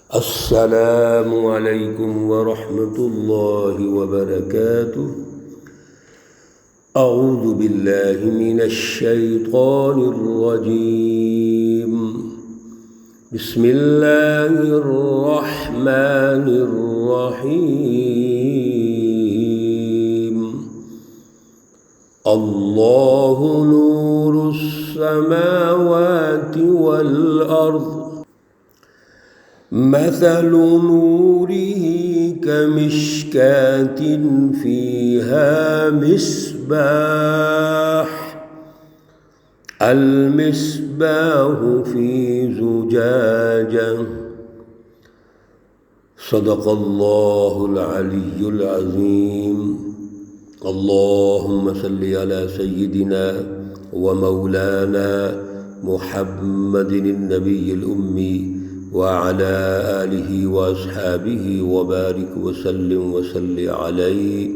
السلام علیکم ورحمۃ اللہ وبرکاتہ۔ اعوذ باللہ من الشیطان الرجیم، بسم اللہ الرحمن الرحیم۔ اللہ نور السماوات والارض، مثل نوره كمشكاة فيها مصباح، المصباح في زجاجة، صدق الله العلي العظيم۔ اللهم صل على سيدنا ومولانا محمد النبي الأمي وعلى آلہ واصحابہ وبارک وسلم وصلی علیہ۔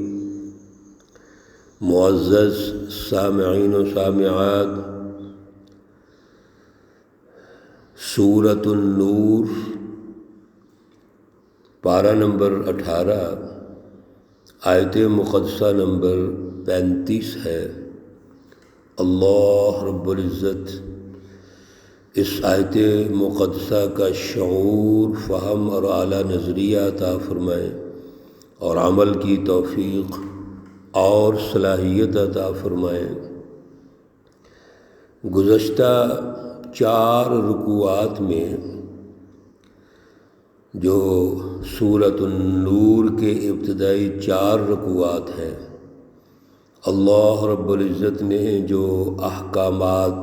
معزز سامعین و سامعات، سورۃ النور پارہ نمبر 18، آیت مقدسہ نمبر 35 ہے۔ اللہ رب العزت اس آیت مقدسہ کا شعور، فہم اور اعلیٰ نظریہ عطا فرمائے، اور عمل کی توفیق اور صلاحیت عطا فرمائے۔ گزشتہ 4 رکوعات میں جو سورۃ النور کے ابتدائی 4 رکوعات ہیں، اللہ رب العزت نے جو احکامات،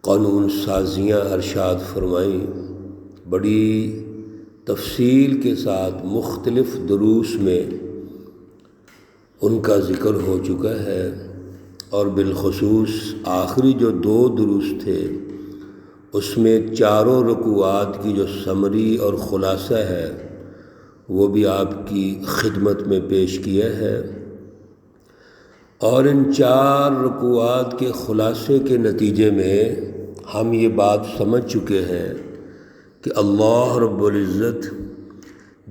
قانون سازیاں ارشاد فرمائیں، بڑی تفصیل کے ساتھ مختلف دروس میں ان کا ذکر ہو چکا ہے، اور بالخصوص آخری جو 2 دروس تھے اس میں 4 رکوعات کی جو سمری اور خلاصہ ہے وہ بھی آپ کی خدمت میں پیش کیا ہے، اور ان 4 رکوعات کے خلاصے کے نتیجے میں ہم یہ بات سمجھ چکے ہیں کہ اللہ رب العزت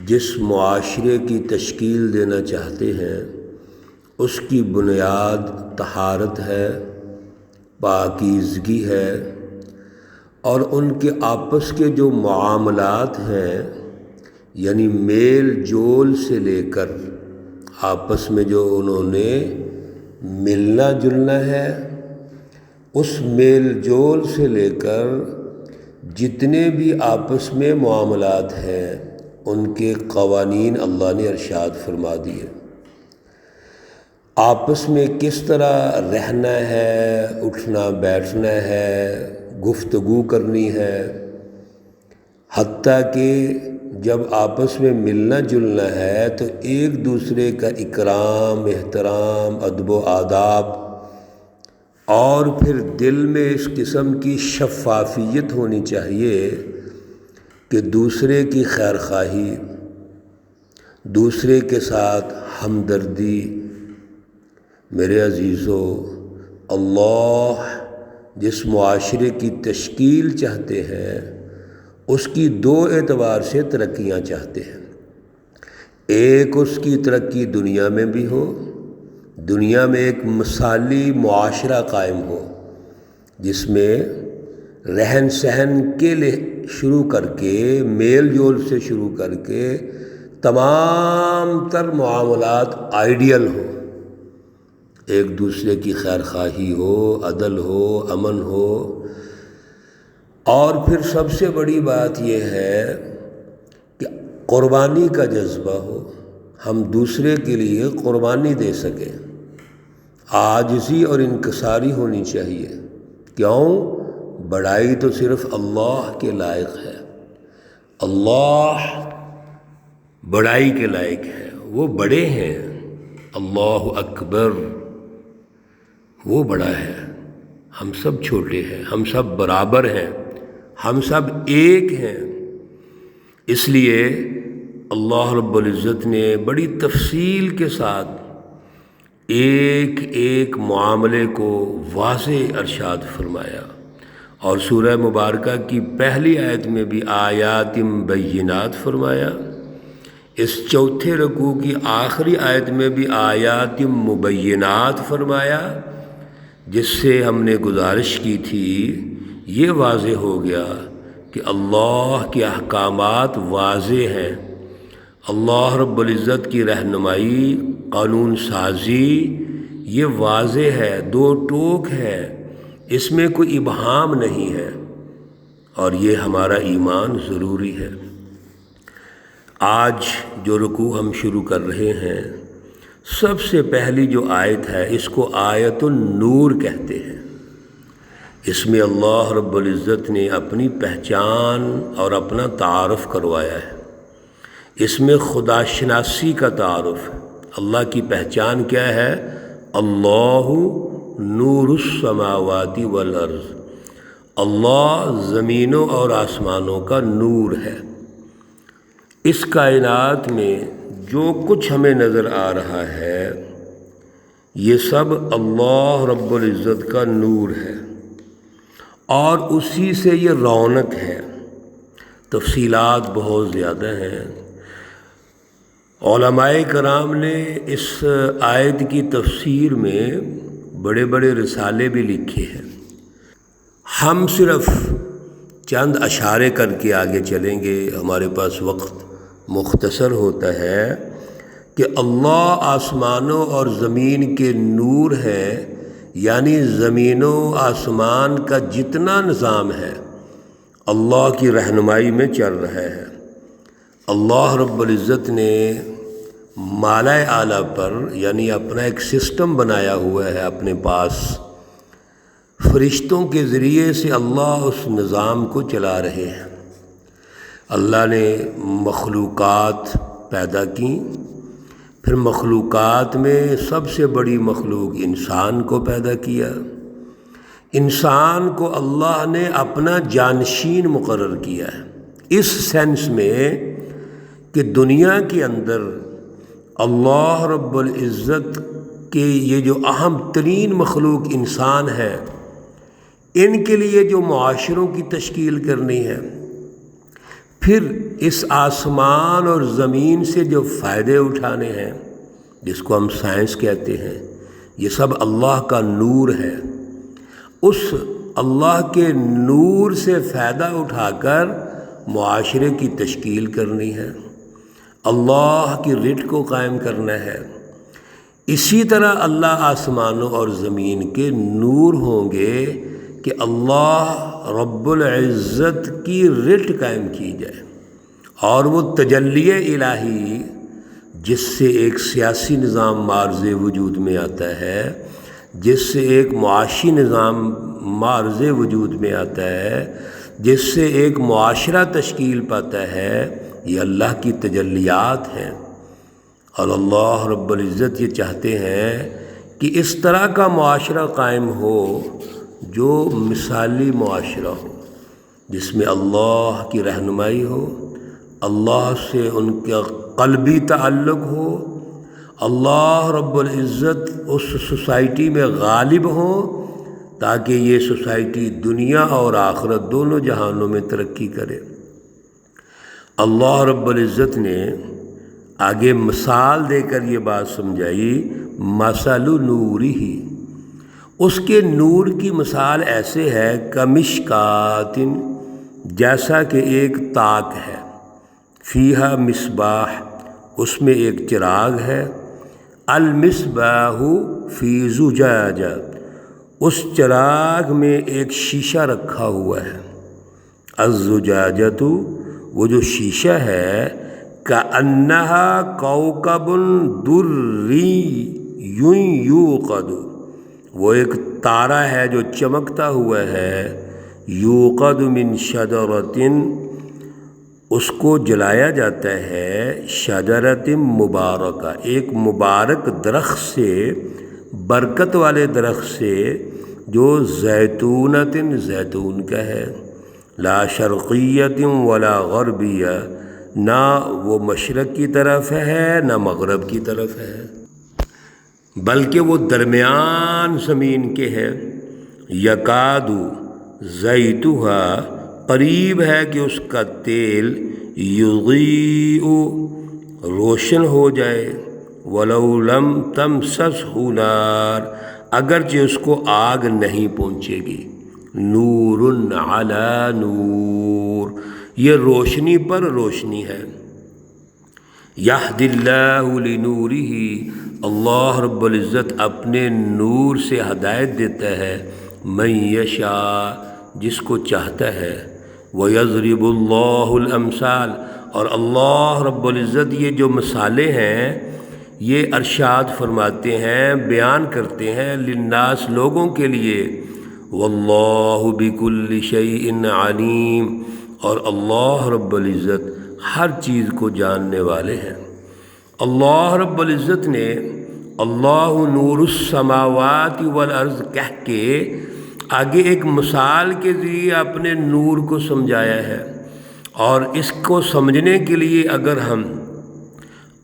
جس معاشرے کی تشکیل دینا چاہتے ہیں اس کی بنیاد طہارت ہے، پاکیزگی ہے، اور ان کے آپس کے جو معاملات ہیں، یعنی میل جول سے لے کر آپس میں جو انہوں نے ملنا جلنا ہے، اس میل جول سے لے کر جتنے بھی آپس میں معاملات ہیں ان کے قوانین اللہ نے ارشاد فرما دیے۔ آپس میں کس طرح رہنا ہے، اٹھنا بیٹھنا ہے، گفتگو کرنی ہے، حتیٰ کہ جب آپس میں ملنا جلنا ہے تو ایک دوسرے کا اکرام، احترام، ادب و آداب، اور پھر دل میں اس قسم کی شفافیت ہونی چاہیے کہ دوسرے کی خیر خواہی، دوسرے کے ساتھ ہمدردی۔ میرے عزیزو، اللہ جس معاشرے کی تشکیل چاہتے ہیں اس کی 2 اعتبار سے ترقیاں چاہتے ہیں۔ ایک، اس کی ترقی دنیا میں بھی ہو، دنیا میں ایک مثالی معاشرہ قائم ہو جس میں رہن سہن کے لیے شروع کر کے، میل جول سے شروع کر کے تمام تر معاملات آئیڈیل ہو، ایک دوسرے کی خیر خواہی ہو، عدل ہو، امن ہو، اور پھر سب سے بڑی بات یہ ہے کہ قربانی کا جذبہ ہو، ہم دوسرے کے لیے قربانی دے سکیں، عاجزی اور انکساری ہونی چاہیے۔ کیوں؟ بڑائی تو صرف اللہ کے لائق ہے، اللہ بڑائی کے لائق ہے، وہ بڑے ہیں، اللہ اکبر، وہ بڑا ہے، ہم سب چھوٹے ہیں، ہم سب برابر ہیں، ہم سب ایک ہیں۔ اس لیے اللہ رب العزت نے بڑی تفصیل کے ساتھ ایک ایک معاملے کو واضح ارشاد فرمایا، اور سورہ مبارکہ کی پہلی آیت میں بھی آیات بینات فرمایا، اس چوتھے رکوع کی آخری آیت میں بھی آیات مبینات فرمایا، جس سے ہم نے گزارش کی تھی یہ واضح ہو گیا کہ اللہ کے احکامات واضح ہیں، اللہ رب العزت کی رہنمائی، قانون سازی یہ واضح ہے، دو ٹوک ہے، اس میں کوئی ابہام نہیں ہے، اور یہ ہمارا ایمان ضروری ہے۔ آج جو رکوع ہم شروع کر رہے ہیں، سب سے پہلی جو آیت ہے اس کو آیت النور کہتے ہیں۔ اس میں اللہ رب العزت نے اپنی پہچان اور اپنا تعارف کروایا ہے، اس میں خدا شناسی کا تعارف ہے۔ اللہ کی پہچان کیا ہے؟ اللہ نور السماوات والارض، اللہ زمینوں اور آسمانوں کا نور ہے۔ اس کائنات میں جو کچھ ہمیں نظر آ رہا ہے یہ سب اللہ رب العزت کا نور ہے، اور اسی سے یہ رونق ہے۔ تفصیلات بہت زیادہ ہیں، علماء کرام نے اس آیت کی تفسیر میں بڑے بڑے رسالے بھی لکھے ہیں، ہم صرف چند اشارے کر کے آگے چلیں گے، ہمارے پاس وقت مختصر ہوتا ہے کہ اللہ آسمانوں اور زمین کے نور ہے، یعنی زمین و آسمان کا جتنا نظام ہے اللہ کی رہنمائی میں چل رہا ہے۔ اللہ رب العزت نے مالا اعلیٰ پر یعنی اپنا ایک سسٹم بنایا ہوا ہے اپنے پاس، فرشتوں کے ذریعے سے اللہ اس نظام کو چلا رہے ہیں۔ اللہ نے مخلوقات پیدا کی، پھر مخلوقات میں سب سے بڑی مخلوق انسان کو پیدا کیا۔ انسان کو اللہ نے اپنا جانشین مقرر کیا ہے، اس سینس میں کہ دنیا کے اندر اللہ رب العزت کے یہ جو اہم ترین مخلوق انسان ہے، ان کے لیے جو معاشروں کی تشکیل کرنی ہے، پھر اس آسمان اور زمین سے جو فائدے اٹھانے ہیں جس کو ہم سائنس کہتے ہیں، یہ سب اللہ کا نور ہے۔ اس اللہ کے نور سے فائدہ اٹھا کر معاشرے کی تشکیل کرنی ہے، اللہ کی رٹ کو قائم کرنا ہے۔ اسی طرح اللہ آسمانوں اور زمین کے نور ہوں گے کہ اللہ رب العزت کی رٹ قائم کی جائے، اور وہ تجلی الہی جس سے ایک سیاسی نظام معرض وجود میں آتا ہے، جس سے ایک معاشی نظام معرض وجود میں آتا ہے، جس سے ایک معاشرہ تشکیل پاتا ہے، یہ اللہ کی تجلیات ہیں۔ اور اللہ رب العزت یہ چاہتے ہیں کہ اس طرح کا معاشرہ قائم ہو جو مثالی معاشرہ ہو، جس میں اللہ کی رہنمائی ہو، اللہ سے ان کا قلبی تعلق ہو، اللہ رب العزت اس سوسائٹی میں غالب ہوں، تاکہ یہ سوسائٹی دنیا اور آخرت دونوں جہانوں میں ترقی کرے۔ اللہ رب العزت نے آگے مثال دے کر یہ بات سمجھائی، مثل نورہ، اس کے نور کی مثال ایسے ہے کمشکات، جیسا کہ ایک تاک ہے، فیہا مصباح، اس میں ایک چراغ ہے، المصباح فی زجاجہ، اس چراغ میں ایک شیشہ رکھا ہوا ہے، الزجاجۃ، وہ جو شیشہ ہے، کأنہا کوکب دری یوقد، وہ ایک تارہ ہے جو چمکتا ہوا ہے، یوقد من شجرۃ، اس کو جلایا جاتا ہے، شجرۃ مبارکہ، ایک مبارک درخت سے، برکت والے درخت سے، جو زیتونۃ، زیتون کا ہے، لا شرقیۃ ولا غربیہ، نہ وہ مشرق کی طرف ہے نہ مغرب کی طرف ہے، بلکہ وہ درمیان زمین کے ہے، یکاد زیتھا قریب ہے کہ اس کا تیل یضیء روشن ہو جائے، ولو لم تمسسہ نار اگرچہ اس کو آگ نہیں پہنچے گی، نور علی نور یہ روشنی پر روشنی ہے۔ یہدی اللہ لنورہ اللہ رب العزت اپنے نور سے ہدایت دیتا ہے، من یشاء جس کو چاہتا ہے، وَيَضْرِبُ اللَّهُ الْأَمْثَالَ اور اللہ رب العزت یہ جو مثالیں ہیں یہ ارشاد فرماتے ہیں، بیان کرتے ہیں، للناس لوگوں کے لیے، واللہ بکل شیء علیم اور اللہ رب العزت ہر چیز کو جاننے والے ہیں۔ اللہ رب العزت نے اللہ نور السماوات والارض کہہ کے آگے ایک مثال کے ذریعے اپنے نور کو سمجھایا ہے، اور اس کو سمجھنے کے لیے اگر ہم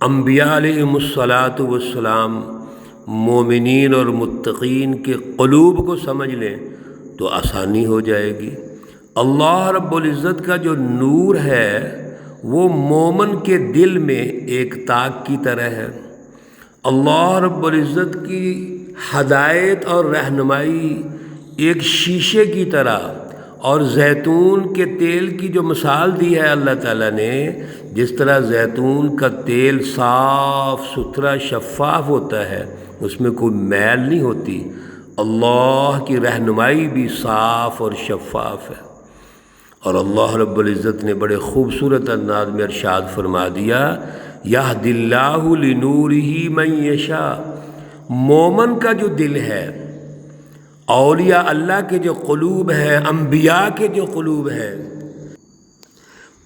انبیاء علیہم الصلاۃ والسلام مومنین اور متقین کے قلوب کو سمجھ لیں تو آسانی ہو جائے گی۔ اللہ رب العزت کا جو نور ہے وہ مومن کے دل میں ایک تاک کی طرح ہے۔ اللہ رب العزت کی ہدایت اور رہنمائی ایک شیشے کی طرح، اور زیتون کے تیل کی جو مثال دی ہے اللہ تعالیٰ نے، جس طرح زیتون کا تیل صاف ستھرا شفاف ہوتا ہے، اس میں کوئی میل نہیں ہوتی، اللہ کی رہنمائی بھی صاف اور شفاف ہے۔ اور اللہ رب العزت نے بڑے خوبصورت انداز میں ارشاد فرما دیا، یہدی اللہ لنورہ من یشاء مومن کا جو دل ہے، اولیاء اللہ کے جو قلوب ہیں، انبیاء کے جو قلوب ہیں،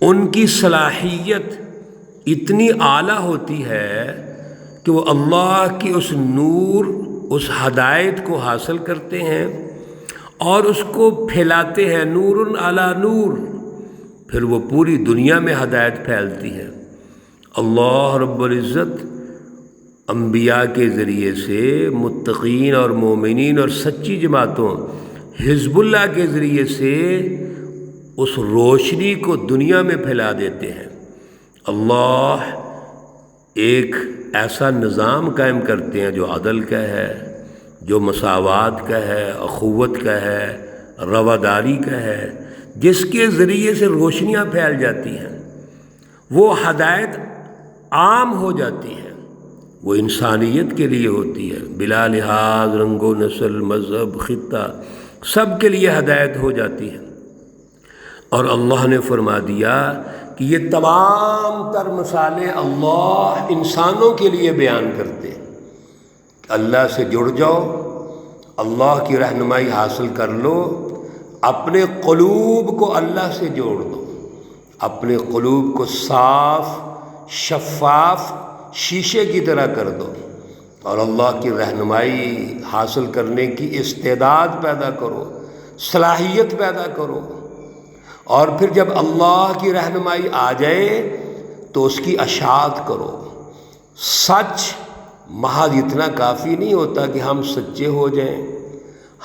ان کی صلاحیت اتنی اعلیٰ ہوتی ہے کہ وہ اللہ کی اس نور، اس ہدایت کو حاصل کرتے ہیں اور اس کو پھیلاتے ہیں، نور علی نور، پھر وہ پوری دنیا میں ہدایت پھیلتی ہے۔ اللہ رب العزت انبیاء کے ذریعے سے متقین اور مومنین اور سچی جماعتوں حزب اللہ کے ذریعے سے اس روشنی کو دنیا میں پھیلا دیتے ہیں۔ اللہ ایک ایسا نظام قائم کرتے ہیں جو عدل کا ہے، جو مساوات کا ہے، اخوت کا ہے، رواداری کا ہے، جس کے ذریعے سے روشنیاں پھیل جاتی ہیں، وہ ہدایت عام ہو جاتی ہے، وہ انسانیت کے لیے ہوتی ہے، بلا لحاظ رنگ و نسل مذہب خطہ سب کے لیے ہدایت ہو جاتی ہے۔ اور اللہ نے فرما دیا کہ یہ تمام تر مثالیں اللہ انسانوں کے لیے بیان کرتے ہیں۔ اللہ سے جڑ جاؤ، اللہ کی رہنمائی حاصل کر لو، اپنے قلوب کو اللہ سے جوڑ دو، اپنے قلوب کو صاف شفاف شیشے کی طرح کر دو، اور اللہ کی رہنمائی حاصل کرنے کی استعداد پیدا کرو، صلاحیت پیدا کرو، اور پھر جب اللہ کی رہنمائی آ جائے تو اس کی اشاعت کرو۔ سچ محض اتنا کافی نہیں ہوتا کہ ہم سچے ہو جائیں،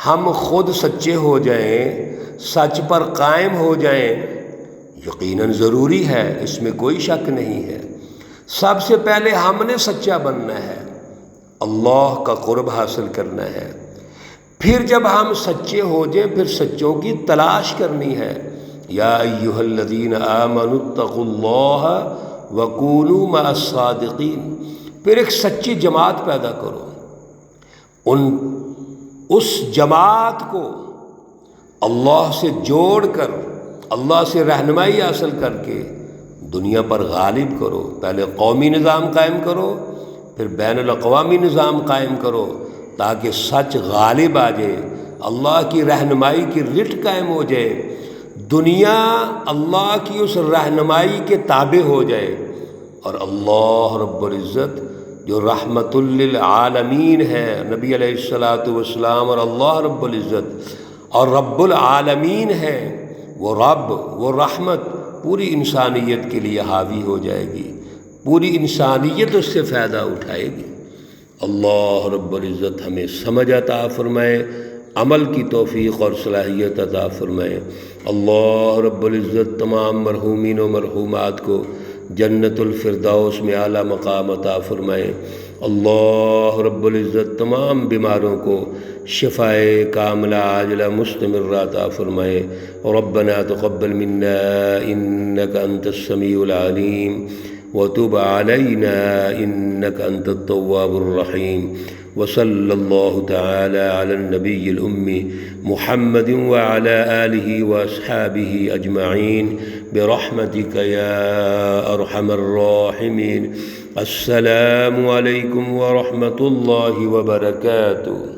ہم خود سچے ہو جائیں، سچ پر قائم ہو جائیں، یقیناً ضروری ہے، اس میں کوئی شک نہیں ہے۔ سب سے پہلے ہم نے سچا بننا ہے، اللہ کا قرب حاصل کرنا ہے، پھر جب ہم سچے ہو جائیں پھر سچوں کی تلاش کرنی ہے۔ یا ایھا الذین آمنوا اتقوا اللہ وکونوا مع الصادقین، پھر ایک سچی جماعت پیدا کرو، اس جماعت کو اللہ سے جوڑ کر، اللہ سے رہنمائی حاصل کر کے دنیا پر غالب کرو۔ پہلے قومی نظام قائم کرو، پھر بین الاقوامی نظام قائم کرو، تاکہ سچ غالب آ جائے، اللہ کی رہنمائی کی رٹ قائم ہو جائے، دنیا اللہ کی اس رہنمائی کے تابع ہو جائے، اور اللہ رب العزت جو رحمت للعالمین ہے، نبی علیہ الصلاۃ والسلام اور اللہ رب العزت اور رب العالمین ہے، وہ رب، وہ رحمت پوری انسانیت کے لیے حاوی ہو جائے گی، پوری انسانیت اس سے فائدہ اٹھائے گی۔ اللہ رب العزت ہمیں سمجھ عطا فرمائے، عمل کی توفیق اور صلاحیت عطا فرمائے۔ اللہ رب العزت تمام مرحومین و مرحومات کو جنت الفردوس میں اعلیٰ مقام عطا فرمائے۔ اللہ رب العزت تمام بیماروں کو شفائے کاملہ عاجلہ مستمرہ عطا فرمائے۔ ربنا تقبل منا انک انت السمیع العلیم وتب علینا انک انت التواب الرحیم۔ وصلی اللہ تعالی علی النبی الأمی محمد وعلی آلہ واصحابہ اجمعین برحمتک یا ارحم الراحمین۔ السلام علیکم ورحمۃ اللہ وبرکاتہ۔